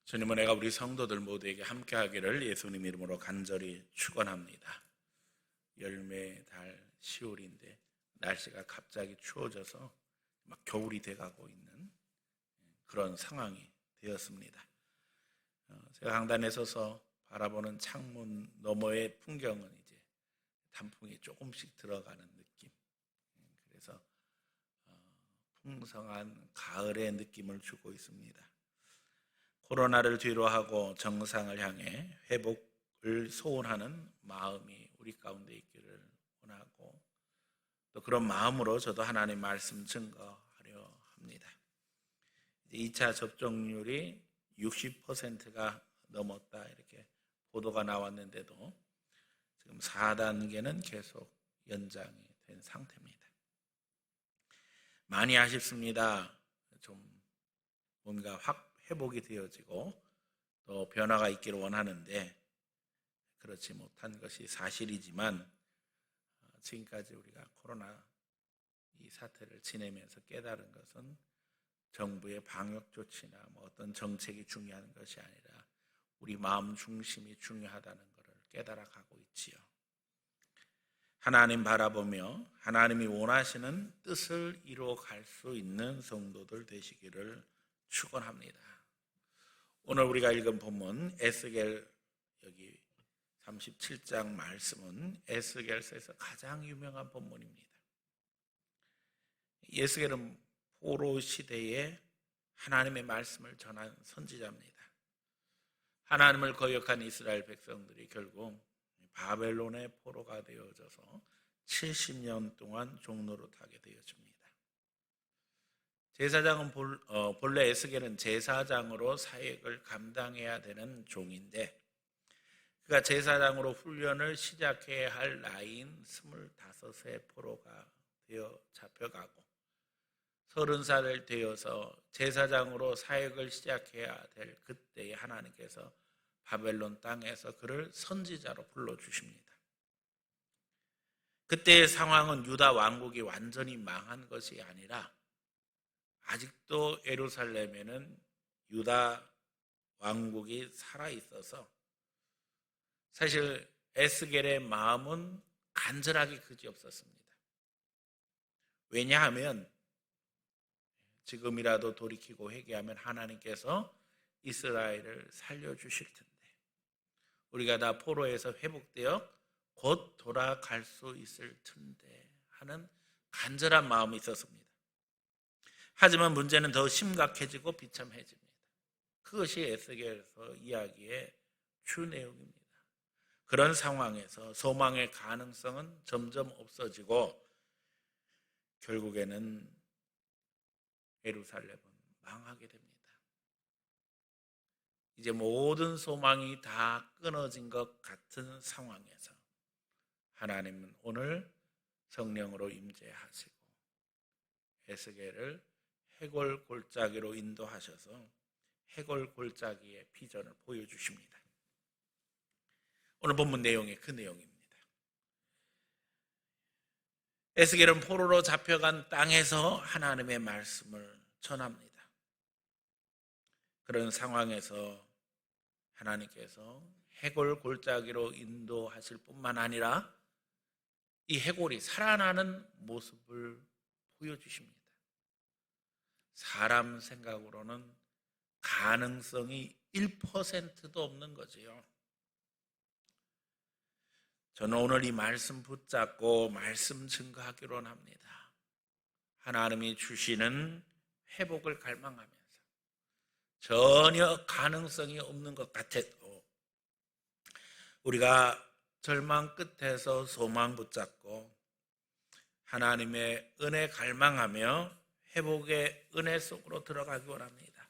주님은 내가 우리 성도들 모두에게 함께하기를 예수님 이름으로 간절히 축원합니다. 열매 달 10월인데 날씨가 갑자기 추워져서 막 겨울이 돼가고 있는 그런 상황이 되었습니다. 제가 강단에 서서 바라보는 창문 너머의 풍경은 이제 단풍이 조금씩 들어가는 느낌. 그래서 풍성한 가을의 느낌을 주고 있습니다. 코로나를 뒤로하고 정상을 향해 회복을 소원하는 마음이 우리 가운데 있기를 원하고, 또 그런 마음으로 저도 하나님 말씀 증거하려 합니다. 2차 접종률이 60%가 넘었다 이렇게 보도가 나왔는데도 지금 4단계는 계속 연장이 된 상태입니다. 많이 아쉽습니다. 좀 뭔가 확 회복이 되어지고 또 변화가 있기를 원하는데 그렇지 못한 것이 사실이지만, 지금까지 우리가 코로나 이 사태를 지내면서 깨달은 것은 정부의 방역 조치나 어떤 정책이 중요한 것이 아니라 우리 마음 중심이 중요하다는 것을 깨달아가고 있지요. 하나님 바라보며 하나님이 원하시는 뜻을 이루어갈 수 있는 성도들 되시기를 축원합니다. 오늘 우리가 읽은 본문 에스겔 여기 37장 말씀은 에스겔서에서 가장 유명한 본문입니다. 에스겔은 포로 시대에 하나님의 말씀을 전한 선지자입니다. 하나님을 거역한 이스라엘 백성들이 결국 바벨론의 포로가 되어져서 70년 동안 종노릇 하게 되어집니다. 제사장은 본래 에스겔은 제사장으로 사역을 감당해야 되는 종인데, 그가 제사장으로 훈련을 시작해야 할 나이인 25세 포로가 되어 잡혀가고 30살 되어서 제사장으로 사역을 시작해야 될 그때에 하나님께서 바벨론 땅에서 그를 선지자로 불러주십니다. 그때의 상황은 유다 왕국이 완전히 망한 것이 아니라 아직도 예루살렘에는 유다 왕국이 살아있어서 사실 에스겔의 마음은 간절하기 그지없었습니다. 왜냐하면 지금이라도 돌이키고 회개하면 하나님께서 이스라엘을 살려주실 텐데, 우리가 다 포로에서 회복되어 곧 돌아갈 수 있을 텐데 하는 간절한 마음이 있었습니다. 하지만 문제는 더 심각해지고 비참해집니다. 그것이 에스겔서 이야기의 주 내용입니다. 그런 상황에서 소망의 가능성은 점점 없어지고 결국에는 예루살렘은 망하게 됩니다. 이제 모든 소망이 다 끊어진 것 같은 상황에서 하나님은 오늘 성령으로 임재하시고 에스겔을 해골 골짜기로 인도하셔서 해골 골짜기의 비전을 보여주십니다. 오늘 본문 내용이 그 내용입니다. 에스겔은 포로로 잡혀간 땅에서 하나님의 말씀을 전합니다. 그런 상황에서 하나님께서 해골 골짜기로 인도하실 뿐만 아니라 이 해골이 살아나는 모습을 보여주십니다. 사람 생각으로는 가능성이 1%도 없는 거지요. 저는 오늘 이 말씀 붙잡고 말씀 증거하기로 합니다. 하나님이 주시는 회복을 갈망하면서 전혀 가능성이 없는 것 같아도 우리가 절망 끝에서 소망 붙잡고 하나님의 은혜 갈망하며 회복의 은혜 속으로 들어가기 원합니다.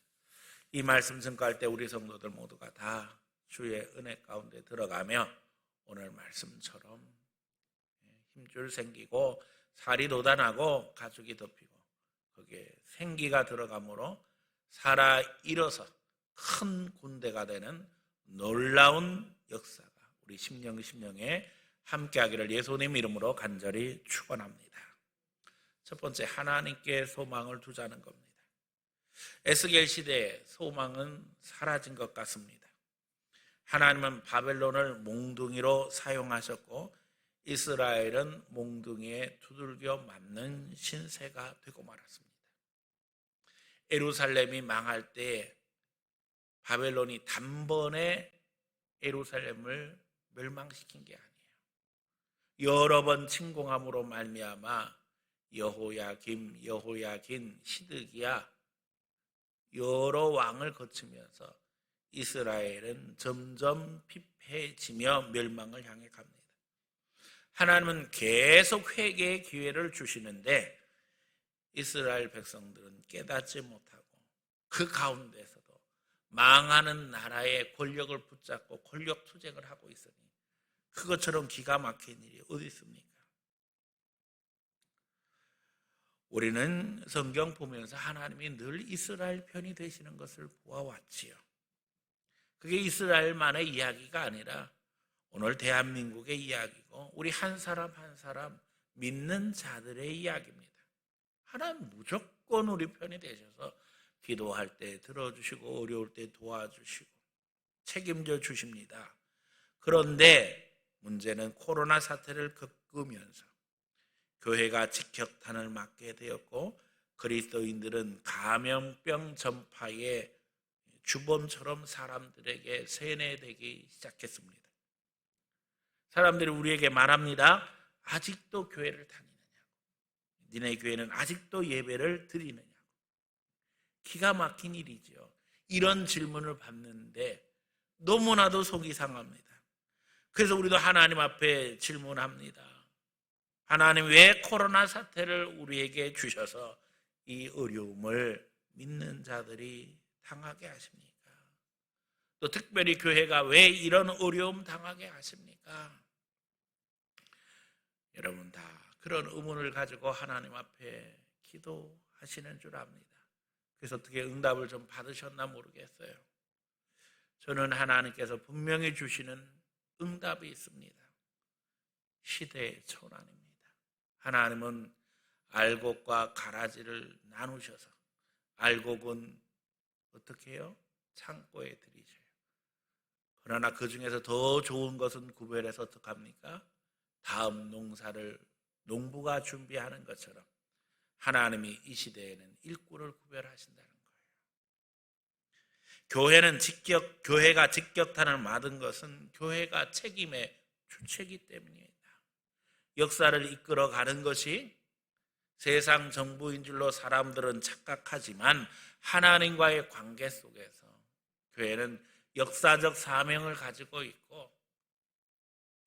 이 말씀 증거할 때 우리 성도들 모두가 다 주의 은혜 가운데 들어가며 오늘 말씀처럼 힘줄 생기고 살이 돋아나고 가죽이 덮이고 거기에 생기가 들어가므로 살아 일어서 큰 군대가 되는 놀라운 역사가 우리 심령에 함께하기를 예수님 이름으로 간절히 축원합니다. 첫 번째, 하나님께 소망을 두자는 겁니다. 에스겔 시대의 소망은 사라진 것 같습니다. 하나님은 바벨론을 몽둥이로 사용하셨고 이스라엘은 몽둥이에 두들겨 맞는 신세가 되고 말았습니다. 예루살렘이 망할 때 바벨론이 단번에 예루살렘을 멸망시킨 게 아니에요. 여러 번 침공함으로 말미암아 여호야김, 시드기야 여러 왕을 거치면서 이스라엘은 점점 피폐해지며 멸망을 향해 갑니다. 하나님은 계속 회개의 기회를 주시는데 이스라엘 백성들은 깨닫지 못하고 그 가운데서도 망하는 나라의 권력을 붙잡고 권력 투쟁을 하고 있으니 그것처럼 기가 막힌 일이 어디 있습니까? 우리는 성경 보면서 하나님이 늘 이스라엘 편이 되시는 것을 보아왔지요. 그게 이스라엘만의 이야기가 아니라 오늘 대한민국의 이야기고 우리 한 사람 한 사람 믿는 자들의 이야기입니다. 하나님 무조건 우리 편이 되셔서 기도할 때 들어주시고 어려울 때 도와주시고 책임져 주십니다. 그런데 문제는 코로나 사태를 겪으면서 교회가 직격탄을 맞게 되었고 그리스도인들은 감염병 전파의 주범처럼 사람들에게 세뇌되기 시작했습니다. 사람들이 우리에게 말합니다. 아직도 교회를 다니느냐고. 니네 교회는 아직도 예배를 드리느냐고. 기가 막힌 일이죠. 이런 질문을 받는데 너무나도 속이 상합니다. 그래서 우리도 하나님 앞에 질문합니다. 하나님 왜 코로나 사태를 우리에게 주셔서 이 어려움을 믿는 자들이 당하게 하십니까? 또 특별히 교회가 왜 이런 어려움 당하게 하십니까? 여러분 다 그런 의문을 가지고 하나님 앞에 기도하시는 줄 압니다. 그래서 어떻게 응답을 좀 받으셨나 모르겠어요. 저는 하나님께서 분명히 주시는 응답이 있습니다. 시대의 천안입니다. 하나님은 알곡과 가라지를 나누셔서 알곡은 어떻게 해요? 창고에 들이셔요. 그러나 그 중에서 더 좋은 것은 구별해서 어떻게 합니까? 다음 농사를 농부가 준비하는 것처럼 하나님이 이 시대에는 일꾼을 구별하신다는 거예요. 교회가 직격탄을 맞은 것은 교회가 책임의 주체이기 때문입니다. 역사를 이끌어가는 것이 세상 정부인 줄로 사람들은 착각하지만 하나님과의 관계 속에서 교회는 역사적 사명을 가지고 있고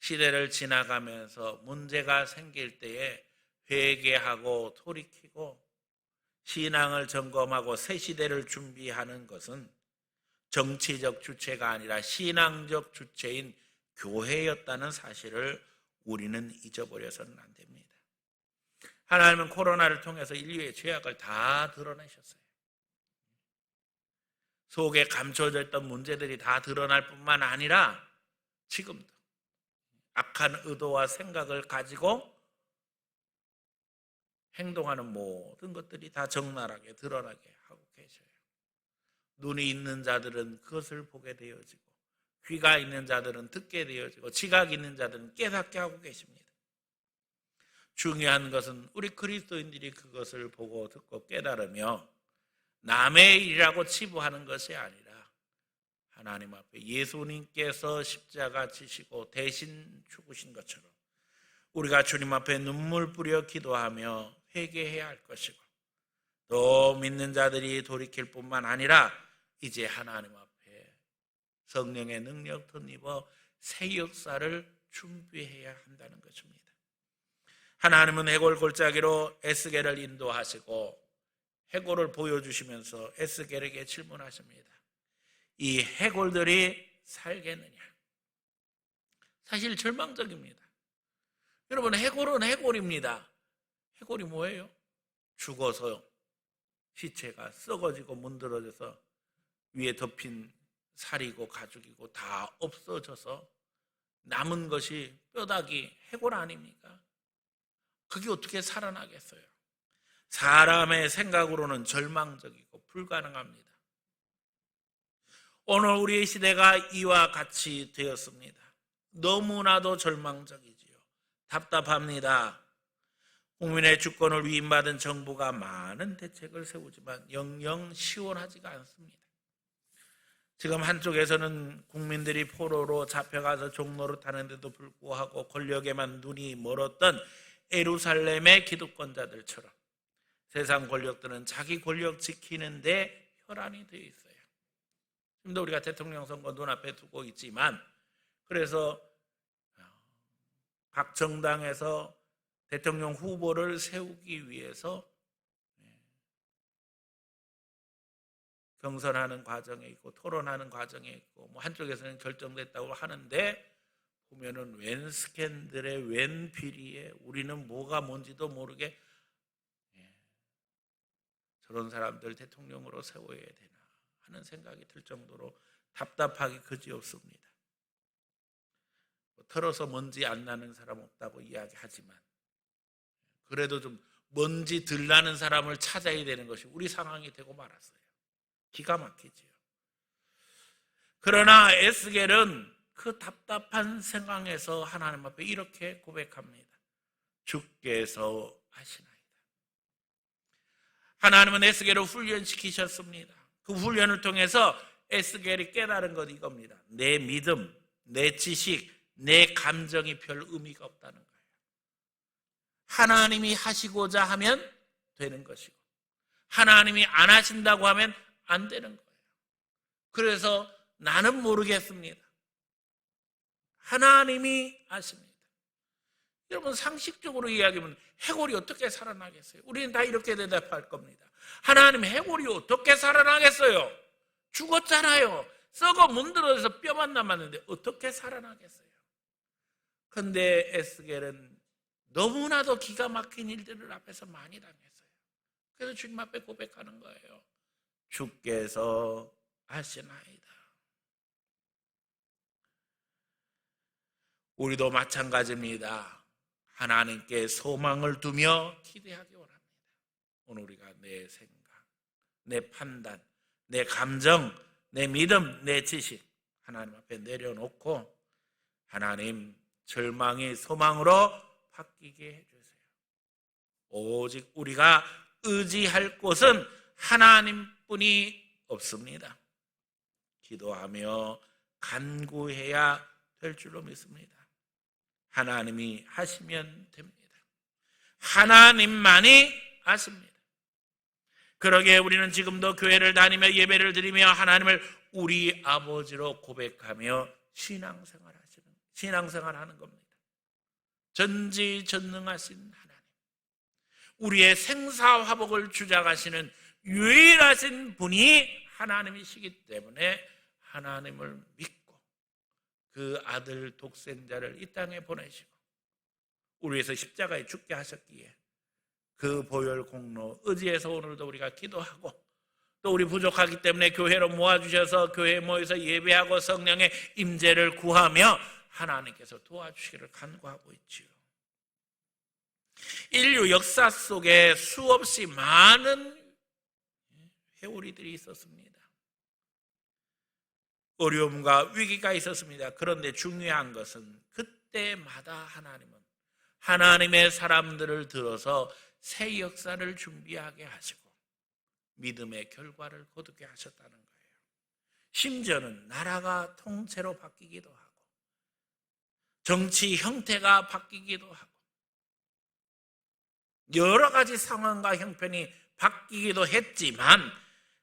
시대를 지나가면서 문제가 생길 때에 회개하고 돌이키고 신앙을 점검하고 새 시대를 준비하는 것은 정치적 주체가 아니라 신앙적 주체인 교회였다는 사실을 우리는 잊어버려서는 안 됩니다. 하나님은 코로나를 통해서 인류의 죄악을 다 드러내셨어요. 속에 감춰져 있던 문제들이 다 드러날 뿐만 아니라 지금도 악한 의도와 생각을 가지고 행동하는 모든 것들이 다 적나라하게 드러나게 하고 계셔요. 눈이 있는 자들은 그것을 보게 되어지고 귀가 있는 자들은 듣게 되어지고 지각이 있는 자들은 깨닫게 하고 계십니다. 중요한 것은 우리 그리스도인들이 그것을 보고 듣고 깨달으며 남의 일이라고 치부하는 것이 아니라 하나님 앞에 예수님께서 십자가 지시고 대신 죽으신 것처럼 우리가 주님 앞에 눈물 뿌려 기도하며 회개해야 할 것이고 또 믿는 자들이 돌이킬 뿐만 아니라 이제 하나님 앞에 성령의 능력 덧입어 새 역사를 준비해야 한다는 것입니다. 하나님은 해골 골짜기로 에스겔을 인도하시고 해골을 보여주시면서 에스겔에게 질문하십니다. 이 해골들이 살겠느냐? 사실 절망적입니다. 여러분, 해골은 해골입니다. 해골이 뭐예요? 죽어서 시체가 썩어지고 문드러져서 위에 덮인 살이고 가죽이고 다 없어져서 남은 것이 뼈다귀 해골 아닙니까? 그게 어떻게 살아나겠어요? 사람의 생각으로는 절망적이고 불가능합니다. 오늘 우리의 시대가 이와 같이 되었습니다. 너무나도 절망적이지요. 답답합니다. 국민의 주권을 위임받은 정부가 많은 대책을 세우지만 영영 시원하지가 않습니다. 지금 한쪽에서는 국민들이 포로로 잡혀가서 종로를 타는데도 불구하고 권력에만 눈이 멀었던 예루살렘의 기득권자들처럼 세상 권력들은 자기 권력 지키는데 혈안이 되어 있어요. 지금도 우리가 대통령 선거 눈앞에 두고 있지만, 그래서 각 정당에서 대통령 후보를 세우기 위해서 경선하는 과정에 있고 토론하는 과정에 있고, 뭐 한쪽에서는 결정됐다고 하는데 보면은 웬 스캔들에 웬 비리에 우리는 뭐가 뭔지도 모르게 저런 사람들 대통령으로 세워야 되나 하는 생각이 들 정도로 답답하기 그지없습니다. 털어서 먼지 안 나는 사람 없다고 이야기하지만 그래도 좀 먼지 덜 나는 사람을 찾아야 되는 것이 우리 상황이 되고 말았어요. 기가 막히지요. 그러나 에스겔은 그 답답한 상황에서 하나님 앞에 이렇게 고백합니다. 주께서 하시나이다. 하나님은 에스겔을 훈련시키셨습니다. 그 훈련을 통해서 에스겔이 깨달은 것 이겁니다. 내 믿음, 내 지식, 내 감정이 별 의미가 없다는 거예요. 하나님이 하시고자 하면 되는 것이고 하나님이 안 하신다고 하면 안 되는 거예요. 그래서 나는 모르겠습니다. 하나님이 아십니다. 여러분, 상식적으로 이야기하면 해골이 어떻게 살아나겠어요? 우리는 다 이렇게 대답할 겁니다. 하나님, 해골이 어떻게 살아나겠어요? 죽었잖아요. 썩어 문드러져서 뼈만 남았는데 어떻게 살아나겠어요? 그런데 에스겔은 너무나도 기가 막힌 일들을 앞에서 많이 당했어요. 그래서 주님 앞에 고백하는 거예요. 주께서 하시나이다. 우리도 마찬가지입니다. 하나님께 소망을 두며 기대하기 원합니다. 오늘 우리가 내 생각, 내 판단, 내 감정, 내 믿음, 내 지식 하나님 앞에 내려놓고 하나님, 절망이 소망으로 바뀌게 해주세요. 오직 우리가 의지할 곳은 하나님뿐이 없습니다. 기도하며 간구해야 될 줄로 믿습니다. 하나님이 하시면 됩니다. 하나님만이 아십니다. 그러기에 우리는 지금도 교회를 다니며 예배를 드리며 하나님을 우리 아버지로 고백하며 신앙생활하는 겁니다. 전지전능하신 하나님, 우리의 생사화복을 주장하시는 유일하신 분이 하나님이시기 때문에 하나님을 믿고 그 아들 독생자를 이 땅에 보내시고 우리 위해서 십자가에 죽게 하셨기에 그 보혈 공로 의지해서 오늘도 우리가 기도하고, 또 우리 부족하기 때문에 교회로 모아주셔서 교회에 모여서 예배하고 성령의 임재를 구하며 하나님께서 도와주시기를 간구하고 있지요. 인류 역사 속에 수없이 많은 회오리들이 있었습니다. 어려움과 위기가 있었습니다. 그런데 중요한 것은 그때마다 하나님은 하나님의 사람들을 들어서 새 역사를 준비하게 하시고 믿음의 결과를 거두게 하셨다는 거예요. 심지어는 나라가 통째로 바뀌기도 하고 정치 형태가 바뀌기도 하고 여러 가지 상황과 형편이 바뀌기도 했지만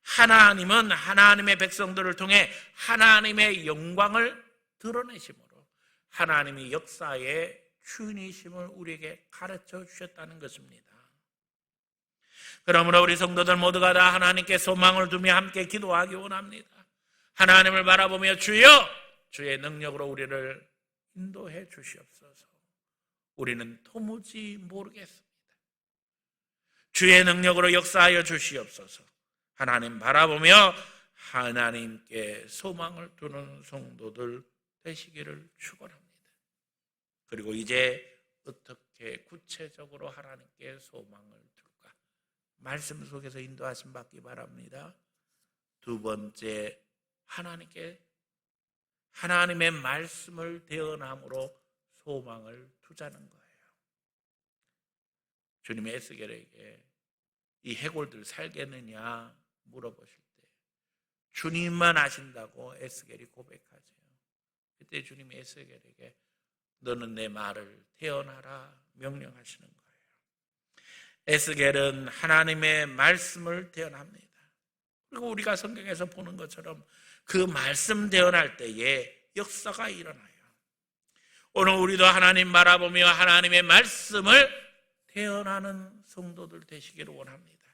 하나님은 하나님의 백성들을 통해 하나님의 영광을 드러내심으로 하나님이 역사의 주인이심을 우리에게 가르쳐 주셨다는 것입니다. 그러므로 우리 성도들 모두가 다 하나님께 소망을 두며 함께 기도하기 원합니다. 하나님을 바라보며 주여, 주의 능력으로 우리를 인도해 주시옵소서. 우리는 도무지 모르겠습니다. 주의 능력으로 역사하여 주시옵소서. 하나님 바라보며 하나님께 소망을 두는 성도들 되시기를 축원합니다. 그리고 이제 어떻게 구체적으로 하나님께 소망을 둘까 말씀 속에서 인도하심 받기 바랍니다. 두 번째, 하나님의 말씀을 대언함으로 소망을 두자는 거예요. 주님이 에스겔에게 이 해골들 살겠느냐 물어보실 때 주님만 아신다고 에스겔이 고백하죠. 그때 주님이 에스겔에게 너는 내 말을 대언하라 명령하시는 거예요. 에스겔은 하나님의 말씀을 대언합니다. 그리고 우리가 성경에서 보는 것처럼 그 말씀 대언할 때에 역사가 일어나요. 오늘 우리도 하나님 바라보며 하나님의 말씀을 대언하는 성도들 되시기를 원합니다.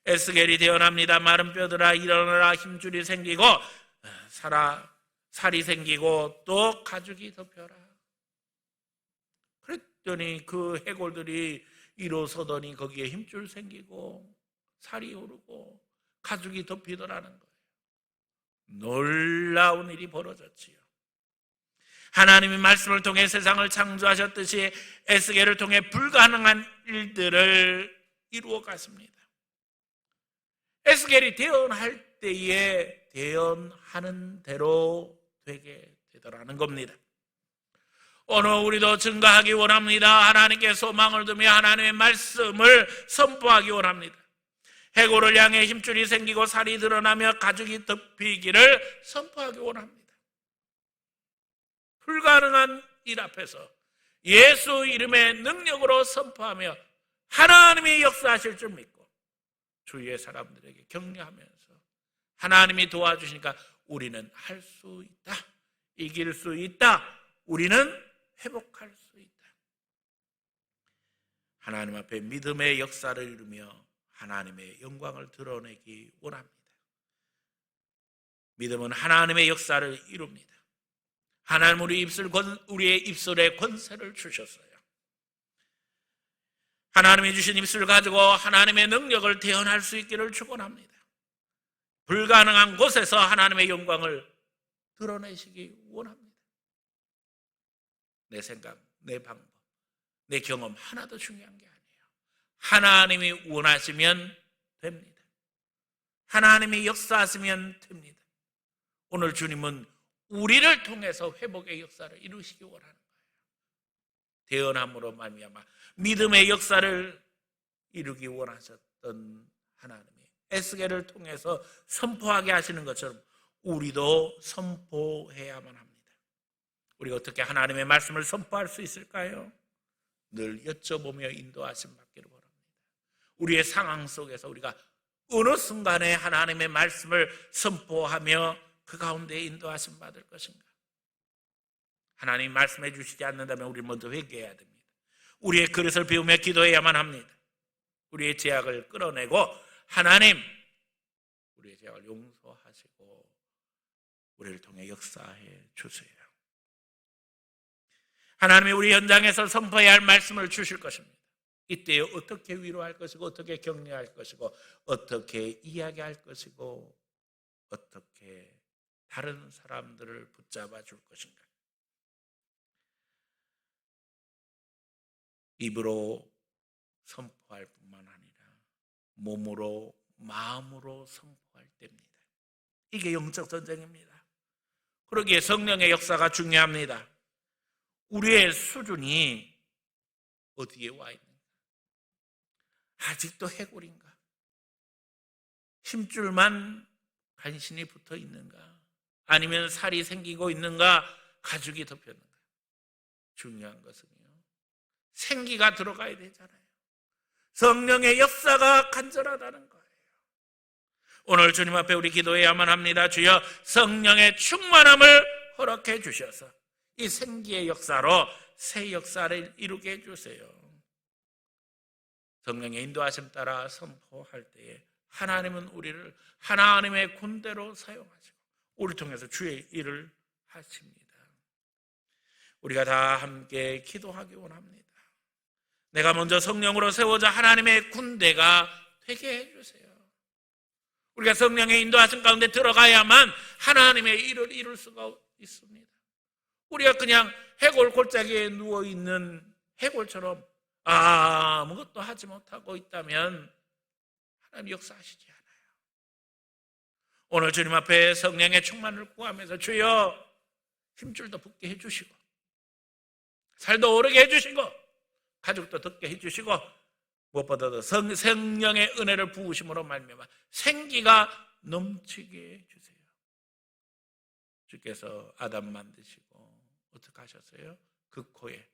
에스겔이 대언합니다. 마른 뼈들아 일어나라, 힘줄이 생기고 살이 생기고 또 가죽이 덮여라. 그랬더니 그 해골들이 일어서더니 거기에 힘줄 생기고 살이 오르고 가죽이 덮이더라는 거예요. 놀라운 일이 벌어졌지요. 하나님의 말씀을 통해 세상을 창조하셨듯이 에스겔을 통해 불가능한 일들을 이루어 갔습니다. 에스겔이 대언할 때에 대언하는 대로 되게 되더라는 겁니다. 오늘 우리도 증거하기 원합니다. 하나님께 소망을 두며 하나님의 말씀을 선포하기 원합니다. 해골을 향해 힘줄이 생기고 살이 드러나며 가죽이 덮이기를 선포하기 원합니다. 불가능한 일 앞에서 예수 이름의 능력으로 선포하며 하나님이 역사하실 줄 믿고 주위의 사람들에게 격려하면서 하나님이 도와주시니까 우리는 할 수 있다, 이길 수 있다, 우리는 회복할 수 있다. 하나님 앞에 믿음의 역사를 이루며 하나님의 영광을 드러내기 원합니다. 믿음은 하나님의 역사를 이룹니다. 하나님 우리의 입술에 권세를 주셨어요. 하나님이 주신 입술을 가지고 하나님의 능력을 대언할 수 있기를 축원합니다. 불가능한 곳에서 하나님의 영광을 드러내시기 원합니다. 내 생각, 내 방법, 내 경험 하나도 중요한 게 아니에요. 하나님이 원하시면 됩니다. 하나님이 역사하시면 됩니다. 오늘 주님은 우리를 통해서 회복의 역사를 이루시기 원하는 거예요. 대언함으로 말미암아 믿음의 역사를 이루기 원하셨던 하나님이 에스겔을 통해서 선포하게 하시는 것처럼 우리도 선포해야만 합니다. 우리가 어떻게 하나님의 말씀을 선포할 수 있을까요? 늘 여쭤보며 인도하심 받기를 바랍니다. 우리의 상황 속에서 우리가 어느 순간에 하나님의 말씀을 선포하며 그 가운데 인도하심 받을 것인가? 하나님이 말씀해 주시지 않는다면 우리 먼저 회개해야 됩니다. 우리의 그릇을 비우며 기도해야만 합니다. 우리의 죄악을 끌어내고 하나님 우리의 죄악을 용서하시고 우리를 통해 역사해 주세요. 하나님이 우리 현장에서 선포해야 할 말씀을 주실 것입니다. 이때 어떻게 위로할 것이고 어떻게 격려할 것이고 어떻게 이야기할 것이고 어떻게 다른 사람들을 붙잡아 줄 것인가? 입으로 선포할 뿐만 아니라 몸으로 마음으로 선포할 때입니다. 이게 영적 전쟁입니다. 그러기에 성령의 역사가 중요합니다. 우리의 수준이 어디에 와 있는가? 아직도 해골인가? 힘줄만 간신히 붙어 있는가? 아니면 살이 생기고 있는가? 가죽이 덮였는가? 중요한 것은요, 생기가 들어가야 되잖아요. 성령의 역사가 간절하다는 거예요. 오늘 주님 앞에 우리 기도해야만 합니다. 주여 성령의 충만함을 허락해 주셔서 이 생기의 역사로 새 역사를 이루게 해주세요. 성령의 인도하심 따라 선포할 때에 하나님은 우리를 하나님의 군대로 사용하시고 우리를 통해서 주의 일을 하십니다. 우리가 다 함께 기도하기 원합니다. 내가 먼저 성령으로 세워져 하나님의 군대가 되게 해주세요. 우리가 성령의 인도하심 가운데 들어가야만 하나님의 일을 이룰 수가 있습니다. 우리가 그냥 해골 골짜기에 누워있는 해골처럼 아무것도 하지 못하고 있다면 하나님 역사하시지 않아요. 오늘 주님 앞에 성령의 충만을 구하면서 주여 힘줄도 붙게 해주시고 살도 오르게 해주시고 가족도 듣게 해주시고 무엇보다도 성령의 은혜를 부으심으로 말미암아 생기가 넘치게 해주세요. 주께서 아담 만드시고 어떻게 하셨어요? 그 코에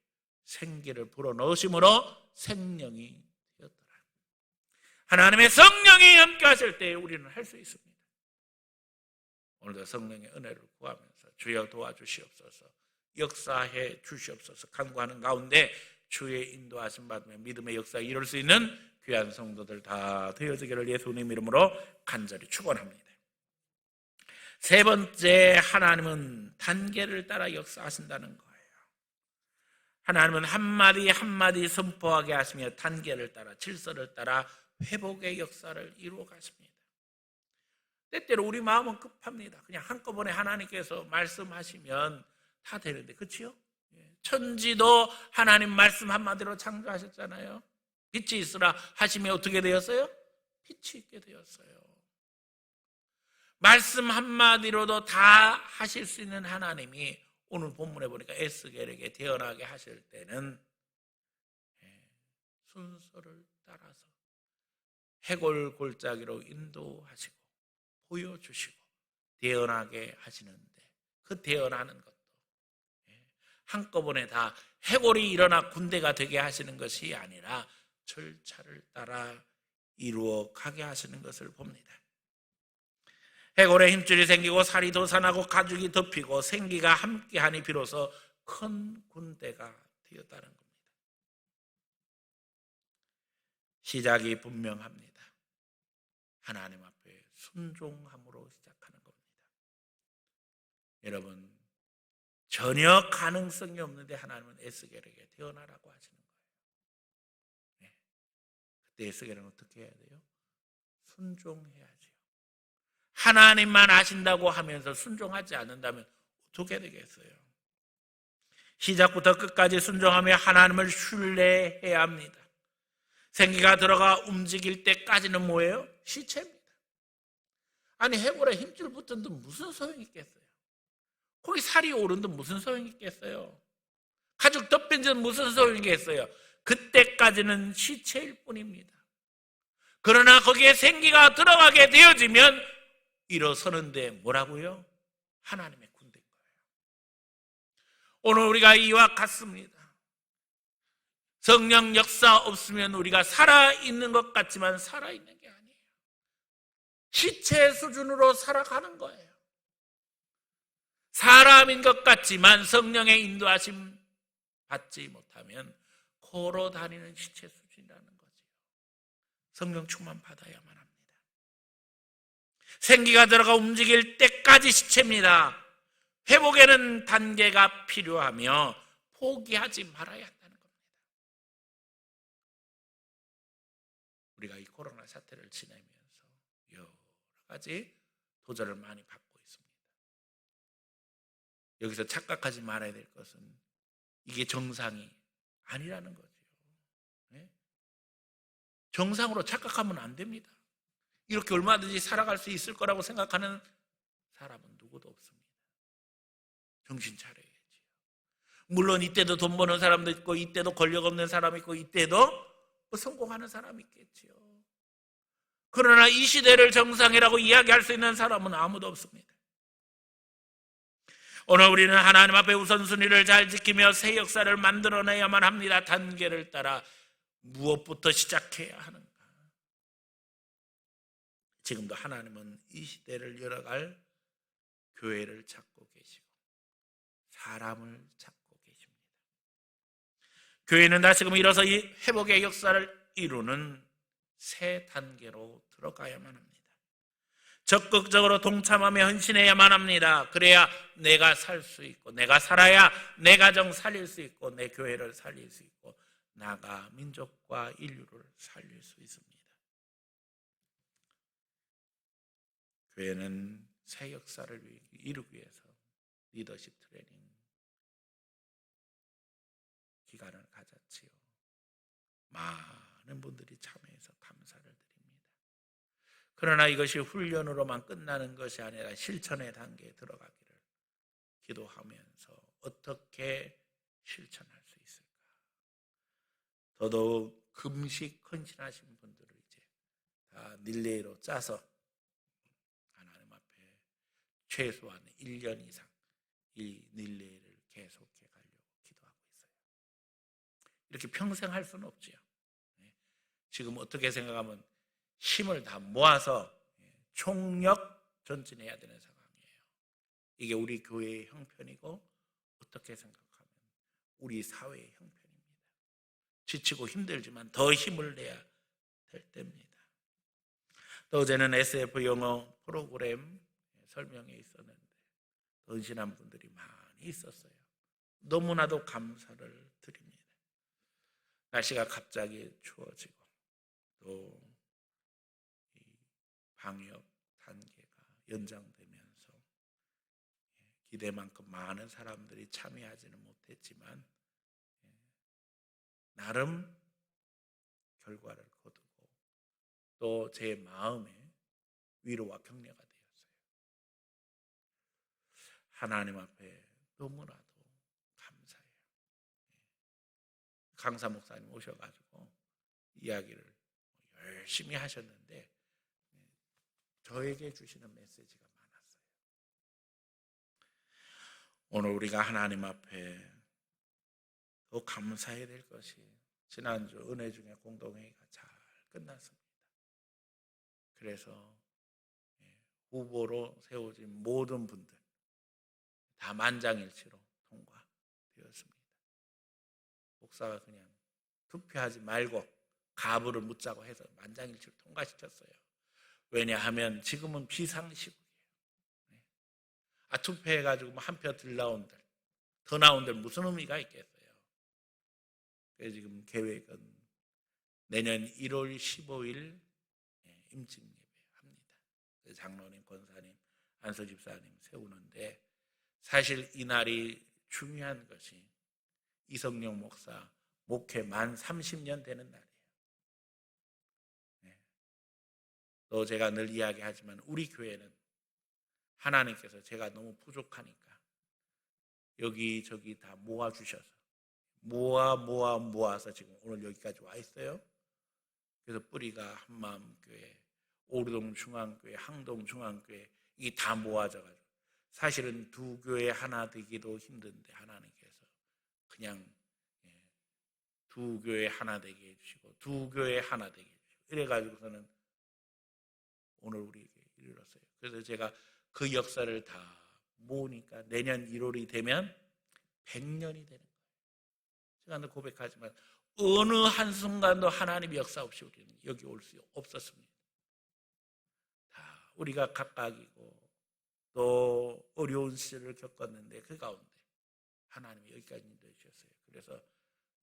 생기를 불어넣으심으로 생명이 되었더라. 하나님의 성령이 함께 하실 때 우리는 할 수 있습니다. 오늘도 성령의 은혜를 구하면서 주여 도와주시옵소서, 역사해 주시옵소서 간구하는 가운데 주의 인도하심 받으며 믿음의 역사 이룰 수 있는 귀한 성도들 다 되어지기를 예수님 이름으로 간절히 축원합니다. 세 번째, 하나님은 단계를 따라 역사하신다는 거예요. 하나님은 한마디 한마디 선포하게 하시며 단계를 따라 질서를 따라 회복의 역사를 이루어 가십니다. 때때로 우리 마음은 급합니다. 그냥 한꺼번에 하나님께서 말씀하시면 다 되는데, 그렇지요? 천지도 하나님 말씀 한마디로 창조하셨잖아요. 빛이 있으라 하시며 어떻게 되었어요? 빛이 있게 되었어요. 말씀 한마디로도 다 하실 수 있는 하나님이 오늘 본문에 보니까 에스겔에게 태어나게 하실 때는 순서를 따라서 해골 골짜기로 인도하시고 보여주시고 태어나게 하시는데, 그 태어나는 것도 한꺼번에 다 해골이 일어나 군대가 되게 하시는 것이 아니라 절차를 따라 이루어 가게 하시는 것을 봅니다. 해골에 힘줄이 생기고 살이 돋아나고 가죽이 덮이고 생기가 함께하니 비로소 큰 군대가 되었다는 겁니다. 시작이 분명합니다. 하나님 앞에 순종함으로 시작하는 겁니다. 여러분, 전혀 가능성이 없는데 하나님은 에스겔에게 태어나라고 하시는 거예요. 그때 에스겔은 어떻게 해야 돼요? 순종해야죠. 하나님만 아신다고 하면서 순종하지 않는다면 어떻게 되겠어요? 시작부터 끝까지 순종하며 하나님을 신뢰해야 합니다. 생기가 들어가 움직일 때까지는 뭐예요? 시체입니다. 아니, 해골에 힘줄 붙은데 무슨 소용이 있겠어요? 거기 살이 오른데 무슨 소용이 있겠어요? 가죽 덮인 데는 무슨 소용이 있겠어요? 그때까지는 시체일 뿐입니다. 그러나 거기에 생기가 들어가게 되어지면 일어서는데 뭐라고요? 하나님의 군대인 거예요. 오늘 우리가 이와 같습니다. 성령 역사 없으면 우리가 살아있는 것 같지만 살아있는 게 아니에요. 시체 수준으로 살아가는 거예요. 사람인 것 같지만 성령의 인도하심 받지 못하면 걸어 다니는 시체 수준이라는 거죠. 성령 충만 받아야만 합니다. 생기가 들어가 움직일 때까지 시체입니다. 회복에는 단계가 필요하며 포기하지 말아야 한다는 겁니다. 우리가 이 코로나 사태를 지내면서 여러 가지 도전을 많이 받고 있습니다. 여기서 착각하지 말아야 될 것은 이게 정상이 아니라는 거죠. 정상으로 착각하면 안 됩니다. 이렇게 얼마든지 살아갈 수 있을 거라고 생각하는 사람은 누구도 없습니다. 정신 차려야지. 물론 이때도 돈 버는 사람도 있고 이때도 권력 없는 사람이 있고 이때도 성공하는 사람이 있겠지요. 그러나 이 시대를 정상이라고 이야기할 수 있는 사람은 아무도 없습니다. 오늘 우리는 하나님 앞에 우선순위를 잘 지키며 새 역사를 만들어내야만 합니다. 단계를 따라 무엇부터 시작해야 하는가? 지금도 하나님은 이 시대를 열어갈 교회를 찾고 계시고 사람을 찾고 계십니다. 교회는 다시금 일어서 이 회복의 역사를 이루는 새 단계로 들어가야만 합니다. 적극적으로 동참하며 헌신해야만 합니다. 그래야 내가 살 수 있고, 내가 살아야 내 가정 살릴 수 있고, 내 교회를 살릴 수 있고, 나가 민족과 인류를 살릴 수 있습니다. 교회는 새 역사를 이루기 위해서 리더십 트레이닝 기간을 가졌지요. 많은 분들이 참여해서 감사를 드립니다. 그러나 이것이 훈련으로만 끝나는 것이 아니라 실천의 단계에 들어가기를 기도하면서 어떻게 실천할 수 있을까? 더더욱 금식 헌신하신 분들을 이제 다 릴레이로 짜서 하나님 앞에 최소한 1년 이상 이 릴레이를 계속해 가려고 기도하고 있어요. 이렇게 평생 할 수는 없지요. 지금 어떻게 생각하면 힘을 다 모아서 총력 전진해야 되는 상황이에요. 이게 우리 교회의 형편이고 어떻게 생각하면 우리 사회의 형편입니다. 지치고 힘들지만 더 힘을 내야 될 때입니다. 또 어제는 SF 영어 프로그램 설명에 있었는데 헌신한 분들이 많이 있었어요. 너무나도 감사를 드립니다. 날씨가 갑자기 추워지고 또 방역 단계가 연장되면서 기대만큼 많은 사람들이 참여하지는 못했지만 나름 결과를 거두고 또 제 마음에 위로와 격려가 되었어요. 하나님 앞에 너무나도 감사해요. 강사 목사님 오셔가지고 이야기를 열심히 하셨는데 저에게 주시는 메시지가 많았어요. 오늘 우리가 하나님 앞에 더 감사해야 될 것이 지난주 은혜 중에 공동회의가 잘 끝났습니다. 그래서 후보로 세워진 모든 분들 다 만장일치로 통과되었습니다. 목사가 그냥 투표하지 말고 가부를 묻자고 해서 만장일치로 통과시켰어요. 왜냐하면 지금은 비상시국이에요. 투표해가지고 한 표 더 나온들 무슨 의미가 있겠어요. 그래서 지금 계획은 내년 1월 15일 임직 예배합니다. 장로님, 권사님, 안서 집사님 세우는데 사실 이날이 중요한 것이 이성용 목사 목회 만 30년 되는 날이에요. 또 제가 늘 이야기하지만 우리 교회는 하나님께서 제가 너무 부족하니까 여기저기 다 모아주셔서 모아서 지금 오늘 여기까지 와 있어요. 그래서 뿌리가 한마음교회, 오르동 중앙교회, 항동 중앙교회 이게 다 모아져가지고 사실은 두 교회 하나 되기도 힘든데 하나님께서 그냥 두 교회 하나 되게 해주시고 두 교회 하나 되게 해주시고 이래가지고서는 오늘 우리에게 이르렀어요. 그래서 제가 그 역사를 다 모으니까 내년 1월이 되면 100년이 되는 거예요. 제가 늘 고백하지만 어느 한순간도 하나님의 역사 없이 우리는 여기 올 수 없었습니다. 다 우리가 각각이고 또 어려운 시절을 겪었는데 그 가운데 하나님이 여기까지 인도해 주셨어요. 그래서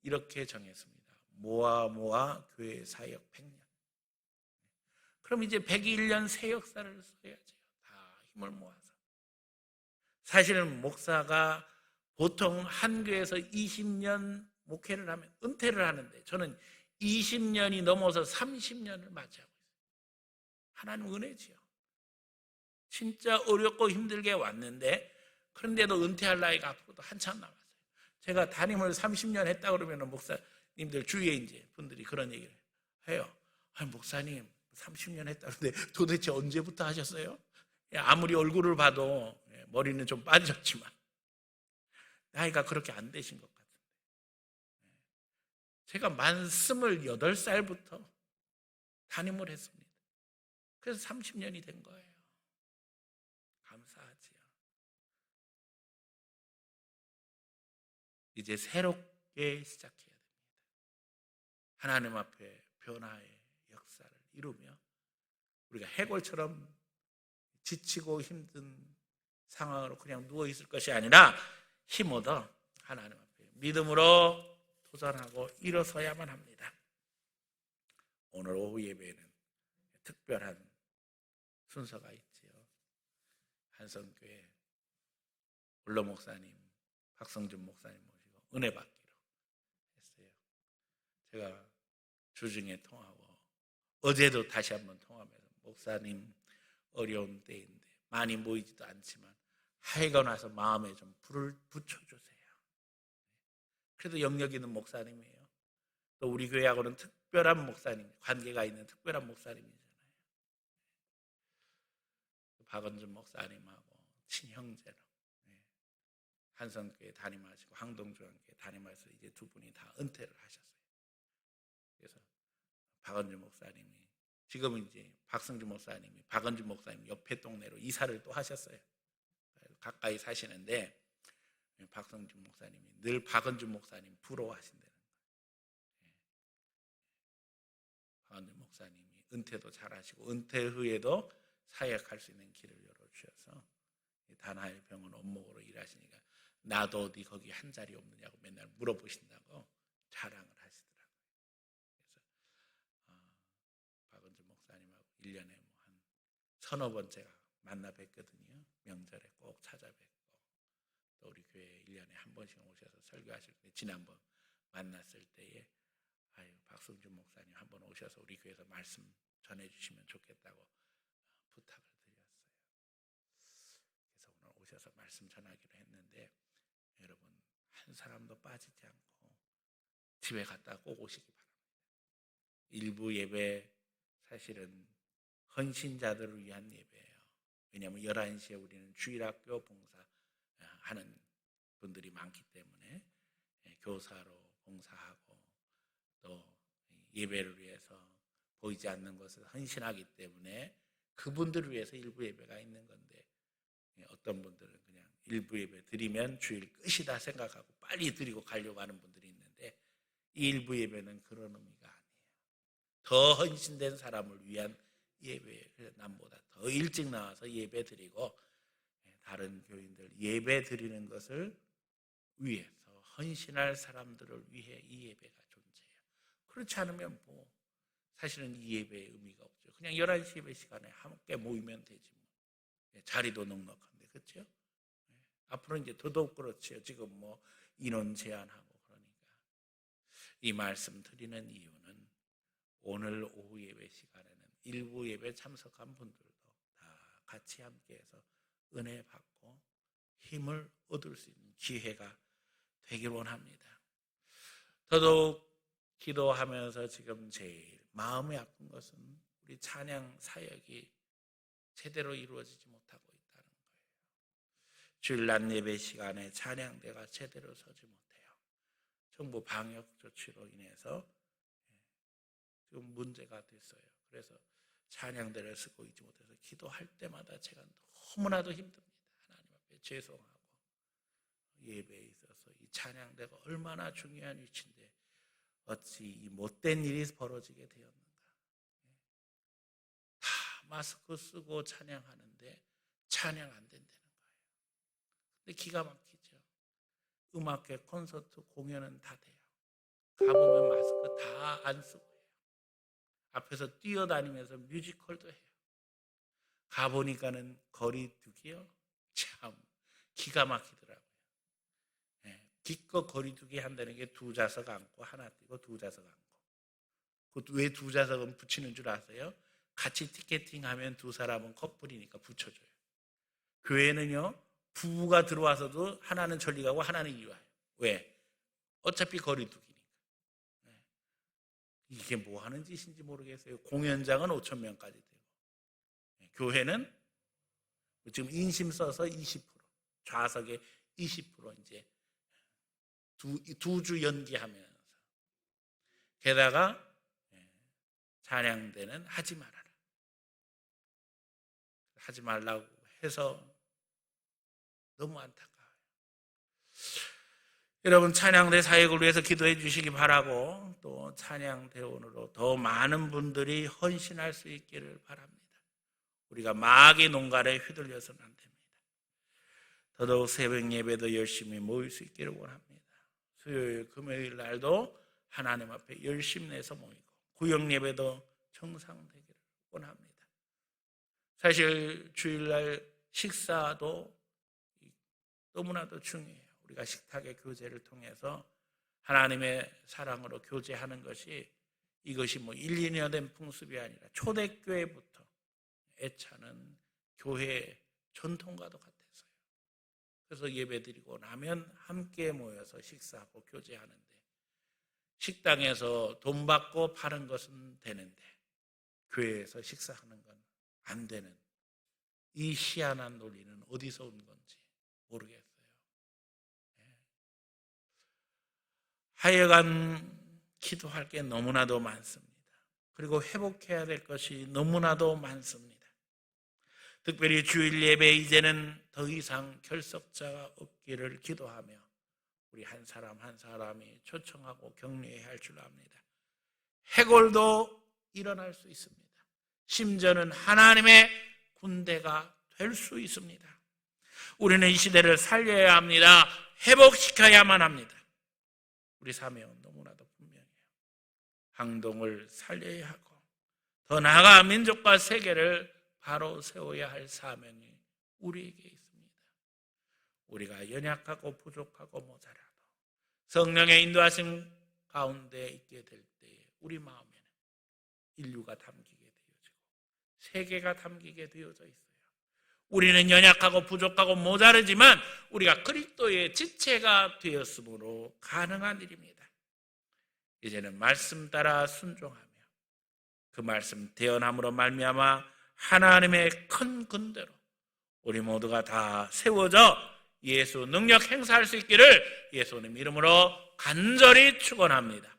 이렇게 정했습니다. 모아 교회 사역 100년. 그럼 이제 101년 새 역사를 써야죠. 다 힘을 모아서. 사실은 목사가 보통 한 교회에서 20년 목회를 하면 은퇴를 하는데 저는 20년이 넘어서 30년을 맞이하고 있어요. 하나님 은혜지요. 진짜 어렵고 힘들게 왔는데 그런데도 은퇴할 나이가 앞으로도 한참 남았어요. 제가 담임을 30년 했다 그러면 목사님들 주위에 이제 분들이 그런 얘기를 해요. 아니, 목사님 30년 했다는데 도대체 언제부터 하셨어요? 아무리 얼굴을 봐도 머리는 좀 빠졌지만 나이가 그렇게 안 되신 것 같은데 제가 만 28살부터 담임을 했습니다. 그래서 30년이 된 거예요. 감사하지요. 이제 새롭게 시작해야 됩니다. 하나님 앞에 변화의 역사를 이루며 우리가 해골처럼 지치고 힘든 상황으로 그냥 누워있을 것이 아니라 힘 얻어 하나님 앞에 믿음으로 도전하고 일어서야만 합니다. 오늘 오후 예배에는 특별한 순서가 있지요. 한성교회 올로 목사님, 박성준 목사님 모시고 은혜 받기로 했어요. 제가 주중에 통하고 어제도 다시 한번 통하면서 목사님 어려운 때인데 많이 모이지도 않지만 하여간 와서 마음에 좀 불을 붙여주세요. 그래도 영역 있는 목사님이에요. 또 우리 교회하고는 특별한 목사님, 관계가 있는 특별한 목사님이잖아요. 박원준 목사님하고 친형제로 한성교회 담임하시고 항동중앙교회 담임하셔서 이제 두 분이 다 은퇴를 하셨어요. 그래서 박원준 목사님이 지금은 이제 박성준 목사님이 박원준 목사님 옆에 동네로 이사를 또 하셨어요. 가까이 사시는데 박성준 목사님이 늘 박원준 목사님 부러워하신다는 거예요. 박원준 목사님이 은퇴도 잘하시고 은퇴 후에도 사역할 수 있는 길을 열어주셔서 단하의 병원 원목으로 일하시니까 나도 어디 거기 한 자리 없느냐고 맨날 물어보신다고 자랑을 하시더라고요. 그래서 박원준 목사님하고 1년에 뭐 한 서너 번 제가 만나 뵙거든요. 명절에 꼭 찾아뵙고 또 우리 교회에 1년에 한 번씩 오셔서 설교하실 때 지난번 만났을 때에 박성준 목사님 한번 오셔서 우리 교회에서 말씀 전해주시면 좋겠다고 부탁을 드렸어요. 그래서 오늘 오셔서 말씀 전하기로 했는데 여러분 한 사람도 빠지지 않고 집에 갔다 꼭 오시기 바랍니다. 일부 예배 사실은 헌신자들을 위한 예배예요. 왜냐하면 11시에 우리는 주일학교 봉사하는 분들이 많기 때문에 교사로 봉사하고 또 예배를 위해서 보이지 않는 것을 헌신하기 때문에 그분들을 위해서 일부 예배가 있는 건데 어떤 분들은 그냥 일부 예배 드리면 주일 끝이다 생각하고 빨리 드리고 가려고 하는 분들이 있는데 이 일부 예배는 그런 의미가 아니에요. 더 헌신된 사람을 위한 예배예요. 그래서 남보다 더 일찍 나와서 예배 드리고 다른 교인들 예배 드리는 것을 위해서 헌신할 사람들을 위해 이 예배가 존재해요. 그렇지 않으면 뭐 사실은 이 예배의 의미가 없죠. 그냥 11시 예배 시간에 함께 모이면 되지 뭐. 자리도 넉넉한데 그렇죠? 앞으로 이제 더더욱 그렇죠. 지금 뭐 인원 제한하고 그러니까 이 말씀 드리는 이유는 오늘 오후 예배 시간에는 일부 예배 참석한 분들도 다 같이 함께해서 은혜 받고 힘을 얻을 수 있는 기회가 되길 원합니다. 더더욱 기도하면서 지금 제일 마음이 아픈 것은 우리 찬양 사역이 제대로 이루어지지 못하고 있다는 거예요. 주일 낮 예배 시간에 찬양대가 제대로 서지 못해요. 정부 방역 조치로 인해서 지금 문제가 됐어요. 그래서 찬양대를 쓰고 있지 못해서 기도할 때마다 제가 너무나도 힘듭니다. 하나님 앞에 죄송하고 예배에 있어서 이 찬양대가 얼마나 중요한 위치인데 어찌 이 못된 일이 벌어지게 되었는가. 다 마스크 쓰고 찬양하는데 찬양 안 된다는 거예요. 근데 기가 막히죠. 음악회, 콘서트, 공연은 다 돼요. 가보면 마스크 다 안 쓰고 해요. 앞에서 뛰어다니면서 뮤지컬도 해요. 가보니까는 거리두기요. 참 기가 막히더라고요. 기껏 거리두기 한다는 게 두 좌석 앉고 하나 띄고 두 좌석 앉고. 왜 두 좌석은 붙이는 줄 아세요? 같이 티켓팅하면 두 사람은 커플이니까 붙여줘요. 교회는요 부부가 들어와서도 하나는 저리 가고 하나는 이리 와요. 왜? 어차피 거리두기니까. 이게 뭐 하는 짓인지 모르겠어요. 공연장은 5,000명까지 되고 교회는 지금 인심 써서 20% 좌석에 20% 이제 두 주 연기하면서 게다가 찬양대는 하지 말아라. 하지 말라고 해서 너무 안타까워요. 여러분 찬양대 사역을 위해서 기도해 주시기 바라고 또 찬양대원으로 더 많은 분들이 헌신할 수 있기를 바랍니다. 우리가 마귀의 농간에 휘둘려서는 안 됩니다. 더더욱 새벽 예배도 열심히 모일 수 있기를 원합니다. 수요일, 금요일 날도 하나님 앞에 열심 내서 모이고 구역 예배도 정상되기를 원합니다. 사실 주일날 식사도 너무나도 중요해요. 우리가 식탁의 교제를 통해서 하나님의 사랑으로 교제하는 것이 이것이 뭐 1, 2년 된 풍습이 아니라 초대교회부터 애차는 교회 전통과도 같았어요. 그래서 예배드리고 나면 함께 모여서 식사하고 교제하는데, 식당에서 돈 받고 파는 것은 되는데 교회에서 식사하는 건 안 되는 이 희한한 논리는 어디서 온 건지 모르겠어요. 하여간 기도할 게 너무나도 많습니다. 그리고 회복해야 될 것이 너무나도 많습니다. 특별히 주일 예배 이제는 더 이상 결석자가 없기를 기도하며 우리 한 사람 한 사람이 초청하고 격려해야 할 줄 압니다. 해골도 일어날 수 있습니다. 심지어는 하나님의 군대가 될 수 있습니다. 우리는 이 시대를 살려야 합니다. 회복시켜야만 합니다. 우리 사명은 너무나도 분명해요. 항동을 살려야 하고 더 나아가 민족과 세계를 바로 세워야 할 사명이 우리에게 있습니다. 우리가 연약하고 부족하고 모자라도 성령의 인도하심 가운데 있게 될 때에 우리 마음에는 인류가 담기게 되어지고 세계가 담기게 되어져 있어요. 우리는 연약하고 부족하고 모자르지만 우리가 그리스도의 지체가 되었으므로 가능한 일입니다. 이제는 말씀 따라 순종하며 그 말씀 대언함으로 말미암아 하나님의 큰 군대로 우리 모두가 다 세워져 예수 능력 행사할 수 있기를 예수님 이름으로 간절히 축원합니다.